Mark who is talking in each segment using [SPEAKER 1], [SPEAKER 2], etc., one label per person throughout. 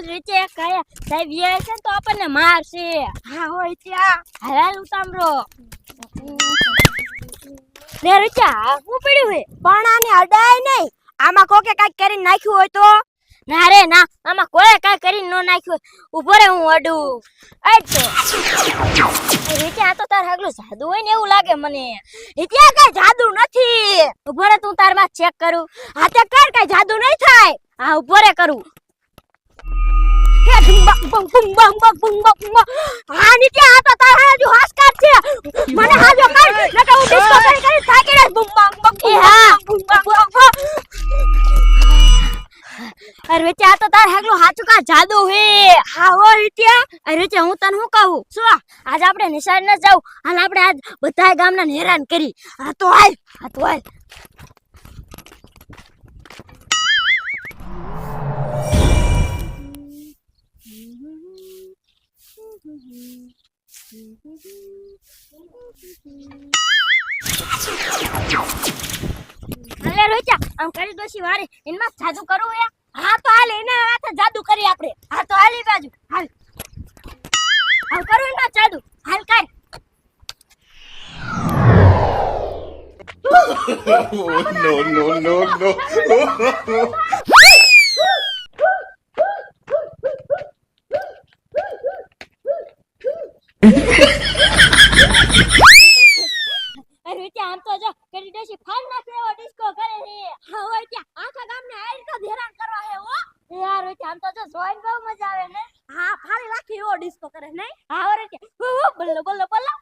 [SPEAKER 1] હાલ રીચે કાયા સાહેબ યે છે તો આપણને મારશે.
[SPEAKER 2] હા હોય ત્યાં
[SPEAKER 1] હાલ ઉતામરો લે રીચા હું પડ્યું હે
[SPEAKER 2] પણ આને અડાય નહીં. આમાં કોકે કાઈ કરીને નાખ્યું હોય તો?
[SPEAKER 1] ના રે ના આમાં કોઈ કાઈ કરીને નો નાખ્યું. ઉભો રે હું અડું. રીચા આ તો તાર હગલું જાદુ હોય ને એવું લાગે મને.
[SPEAKER 2] રીચા કાઈ જાદુ નથી.
[SPEAKER 1] ઉભો રે તું તાર માં ચેક કરું.
[SPEAKER 2] હાથે કર કાઈ જાદુ નહીં થાય.
[SPEAKER 1] હા ઉભો રે કરું.
[SPEAKER 2] હે બુંબા બુંબા બુંબા બુંબા બુંબા. હા નીચે આ તો તાર હાજુ હાસકાર છે. મને હાજો કર નકર હું ડિસ્કો કરી થાકી રહી. બુંબા બુંબા બુંબા બુંબા.
[SPEAKER 1] અરે રીચા આ તો તાર હગલું હાચું કા જાદુ હે.
[SPEAKER 2] હા હોય ત્યાં.
[SPEAKER 1] અરે રીચા હું તને શું કહું શું આજ આપણે નિશાળ ન જાવ. હાલ આપણે આજ બધા ગામના હેરાન કરી.
[SPEAKER 2] હા તો હાલ.
[SPEAKER 1] હા તો હાલ. હાલે રોચા આમ કરી દોશી વારે એનમાં જાદુ કરવું હે.
[SPEAKER 2] હા તો હાલ એના હાથે જાદુ કરી આપણે.
[SPEAKER 1] હા તો હાલી બાજુ હાલ હાલ કરું એમાં જાદુ હાલ કર.
[SPEAKER 3] No.
[SPEAKER 1] અરે રોચા આમ તો જો કરી દોશી ફાડ નાખે એવો ડિસ્કો કરે હે.
[SPEAKER 2] હા હોય ત્યાં આખા ગામને આ રીતે હેરાન કરવા હે હો.
[SPEAKER 1] યાર રોચા આમ તો જો જોઈને બહુ મજા આવે ને.
[SPEAKER 2] હા ફાડી રાખી એવો ડિસ્કો કરે નહીં.
[SPEAKER 1] હા ઓરે કે બોલો બોલો બોલો.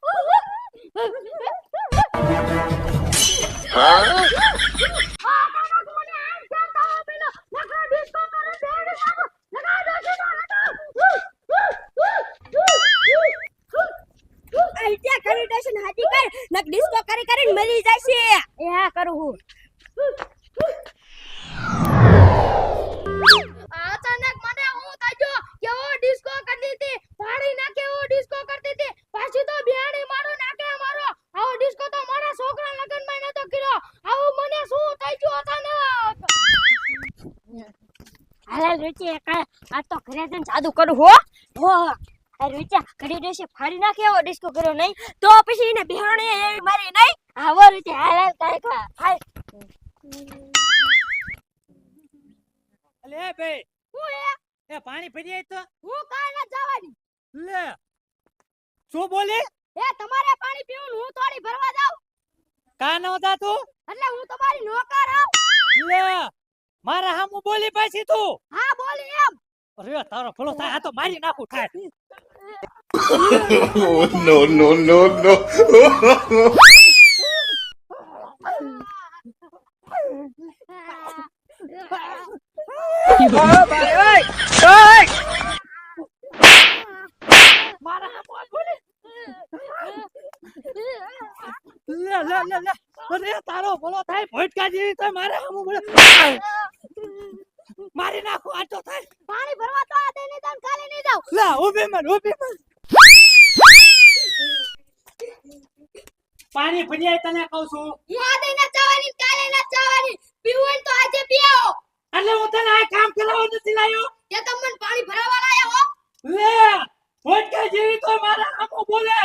[SPEAKER 2] આઈડિયા કરી દેશન હાજી કર નક ડિસ્કો કરી કરીને મરી જશે.
[SPEAKER 1] એ હા કરું હું.
[SPEAKER 2] અચાનક મને હું તાજો કેવો ડિસ્કો કરતી હતી. પાડી નાખે એવો ડિસ્કો કરતી હતી. પાછી તો બિયાણી મારો નાખે મારો. આવો ડિસ્કો તો મારા છોકરા લગનમાં નતો કર્યો. આવું મને શું તાજો અચાનક.
[SPEAKER 1] હાલ રોચી આ તો ઘરે જઈને જાદુ કરું હો. હો અરે રોચા ઘડી દેશે ફાડી નાખે એવો ડિસ્કો કર્યો નહીં
[SPEAKER 2] તો પછી એને બિયાણી એવી મારી નહીં.
[SPEAKER 1] આવો રોચી હાલ હાલ કાઈ ખા હાલ.
[SPEAKER 4] અલે ભાઈ
[SPEAKER 2] હું
[SPEAKER 4] એ પાણી ભરી આય તો
[SPEAKER 2] હું કાઈ ન જવાની.
[SPEAKER 4] લે શું બોલી
[SPEAKER 2] એ તમારે પાણી પીવું હું થોડી ભરવા જાઉં.
[SPEAKER 4] કા ન હોતા તું
[SPEAKER 2] એટલે હું તમારી નોકર આવ.
[SPEAKER 4] લે મારા હામું બોલી પાછી તું
[SPEAKER 2] હા બોલી એમ.
[SPEAKER 4] અરે તારો ફળો થાય આ તો મારી નાખું થાય
[SPEAKER 3] No.
[SPEAKER 4] મારા હામું બોલી લે અરે તારો ફળો થાય ભટકા જેવી તો મારા હામું બોલે મારી નાખું આ તો થાય
[SPEAKER 2] પાણી ભરવા તો આ દે નહીં તન કાલે નહીં જાવ.
[SPEAKER 4] લે ઊભી મન પાણી ભરી આય તને કહું છું
[SPEAKER 2] હું આ દે ન જવાની કાલે ન જવાની. પીવું હોય તો આજે પીઓ.
[SPEAKER 4] એટલે હું તને આ કામ કરાવવા નથી લાયો
[SPEAKER 2] તે તમને પાણી ભરવા લાયા હો.
[SPEAKER 4] લે ભટકા જેવી તો મારા હામું બોલે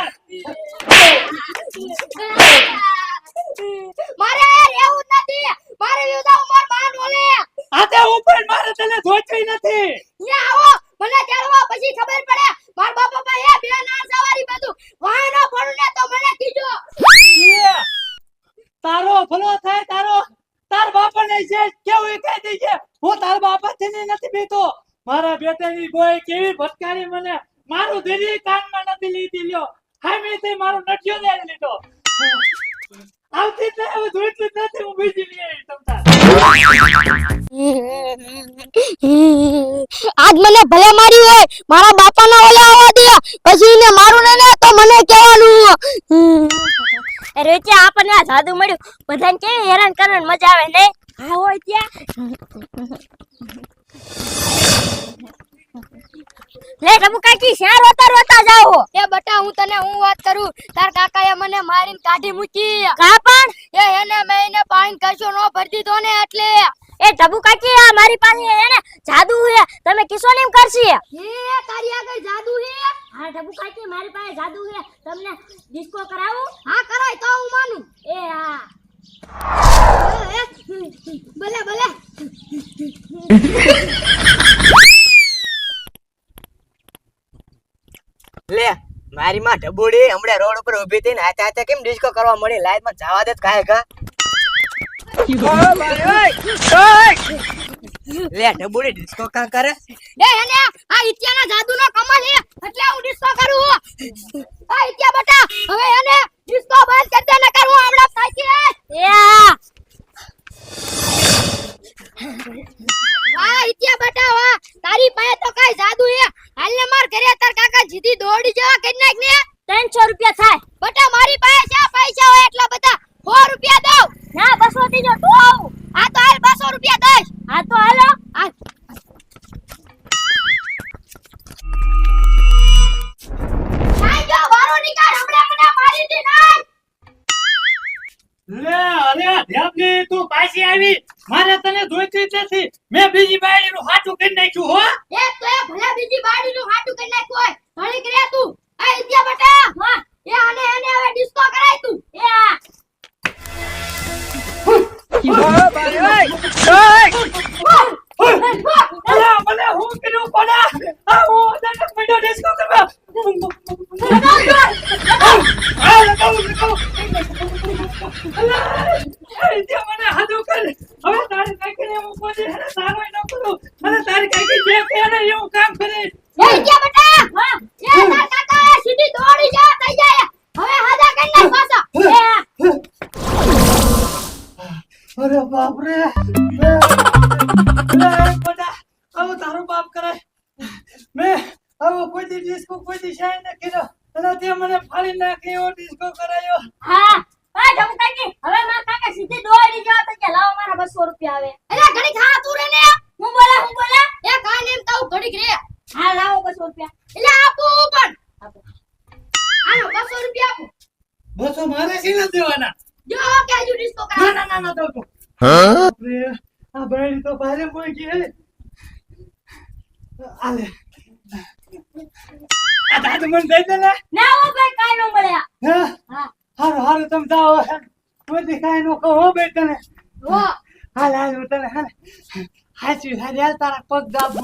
[SPEAKER 2] મારે રહેવું નથી. મારે વિઉદા ઉમર માન ઓલે.
[SPEAKER 4] આતે ઉપર મારે તને જોઈતી નથી
[SPEAKER 2] ન્યા આવો મને તેડવા પછી ખબર પડે. માર બાપા ભાઈ એ બે ના સવારી બધું વાય ન પડું ને તો મને કીજો.
[SPEAKER 4] લે તારો ભલો થાય તાર બાપાને જે કેવું એ કહી દેજે હું તાર બાપાથી નથી બીતો મારા બેટાની બોય કેવી ભટકારી મને મારું દિલી કાનમાં નથી લીધી લ્યો હામે તે મારો નટિયો લઈ લીધો આવતી તે હવે જોઈતું જ નથી હું બીજી લઈ આવી તમતા
[SPEAKER 1] આજ મને ભલે મારી હોય મારા બાપાના ઓલા આવવા દે પછી એને મારું ને તો મને કહેવાનું. અરે રોચા આપણને આ જાદુ મળ્યું બધાને કેવી હેરાન કરવાની મજા આવે ને.
[SPEAKER 2] હા હોય ત્યાં.
[SPEAKER 1] લે રમુ કાકી શા રોતા જાઓ.
[SPEAKER 2] એ બટા હું તને વાત કરું. તાર કાકાએ મને મારીને કાઢી મૂકી.
[SPEAKER 1] કા પણ
[SPEAKER 2] એને મેં પાણી કશો નો ભરી દીધો ને એટલે.
[SPEAKER 1] એ એ ટબુ કાકી આ મારી પાસે હે ને જાદુ હે તમે કિસો નીમ કરશી
[SPEAKER 2] હે તારી આગળ જાદુ હે
[SPEAKER 1] હા ટબુ કાકી મારી પાસે જાદુ હે તમને ડિસ્કો કરાવું
[SPEAKER 2] હા કરાય તો હું માનું
[SPEAKER 1] એ હા
[SPEAKER 2] ભલે ભલે
[SPEAKER 5] લે મારી માં ઢબુડી હમણાં રોડ ઉપર ઊભી થઈને હાથે હાથે કેમ ડિસ્કો કરવા મળી લાઈટ માં જવા દે કાય કા લે ઢબુડી ડિસ્કો કા કરે
[SPEAKER 2] એ હેને આ ઇત્યાના જાદુનો કમાલ હે એટલે હું ડિસ્કો કરું આ ઇત્યા બટા હવે હેને ડિસ્કો બંધ કરી દે ને કરું હમણાં થાકી
[SPEAKER 1] એ હા
[SPEAKER 2] વાહ ઇત્યા બટા વાહ તારી પાસે તો કઈ જાદુ હે હાલ ને માર ઘરે તાર કાકા જીધી દોડી જવા કરી નાખ ને
[SPEAKER 1] 300 રૂપિયા થાય
[SPEAKER 2] બટા મારી પાસે શા પૈસા હોય એટલા બધા 100 રૂપિયા દઉં
[SPEAKER 1] ના 200 દીજો તો આવું
[SPEAKER 2] આ તો હાલ 200 રૂપિયા દઈશ
[SPEAKER 1] હા તો હાલો
[SPEAKER 2] હાલ નાઈ જો વારો નીકાળ હમણાં મને મારી દે નાઈ
[SPEAKER 4] લે અરે ધ્યાપલી તું પાછી આવી મારે તને જોઈતી જ નથી મેં બીજી બાયડીનું હાચું કરી નાખ્યું હો
[SPEAKER 2] એ તો એ ભલે બીજી બાડીનું હાટું કરી નાખ્યું હોય ઘણી કરે તું આ ઇત્યા બટા
[SPEAKER 1] હા
[SPEAKER 2] એ આને એને હવે ડિસ્કો કરાય તું
[SPEAKER 1] એ હા
[SPEAKER 4] અલા મને હું કર્યું કોના આ હું અચાનક પડ્યો ડિસ્કો કરવા આ લગાવું અલા એ તે મને હાથો કર હવે તારી કાકીને હું કોઈ હેને સારો ન કરું અને તારી કાકી જે કહે ને એવું કામ કરે
[SPEAKER 2] એ ઇત્યા બટા હા એ તાર કાકા એ સીધી દોડી જા થઈ જાય હવે હાજા કરી નાખ પાછા એ
[SPEAKER 4] અરે બાપ રે બટા આવું તારું બાપ કરે મેં આવું કોઈ દી ડિસ્કો કોઈ દી શાય ન કર્યો અને તે મને ફાડી નાખી એવો ડિસ્કો કરાયો
[SPEAKER 1] હા આ ટબુ કાકી હવે મારા કાકા સીધી દોડી જવા તો કે લાવો મારા 200 રૂપિયા આવે
[SPEAKER 2] અલા ઘડી ખા તું રે ને
[SPEAKER 1] હું બોલા
[SPEAKER 2] એ કાઈ નેમ તાવ ઘડી રે
[SPEAKER 1] હા લાવો 200 રૂપિયા
[SPEAKER 2] એટલે આપો પણ આનો 200 રૂપિયા આપો
[SPEAKER 4] બસો મારે શી ન દેવાના
[SPEAKER 2] જો કે હજુ ડિસ્કો
[SPEAKER 4] ના
[SPEAKER 2] કરાય
[SPEAKER 4] ના ના ના તો
[SPEAKER 3] Huh?
[SPEAKER 4] આ ભાઈ તો ભારે મોઈ ગઈ હે આલે આ દાદુ મને દઈ દે ને
[SPEAKER 1] ના હો ભાઈ કાઈ ન મળ્યા
[SPEAKER 4] હા
[SPEAKER 1] હા
[SPEAKER 4] હારું હારું તમે જાઓ કોઈ કાઈ નો કહો હો બેટા ને
[SPEAKER 2] હો
[SPEAKER 4] હાલ હાલ હું તને હાચી હાલ તારા પગ દાબુ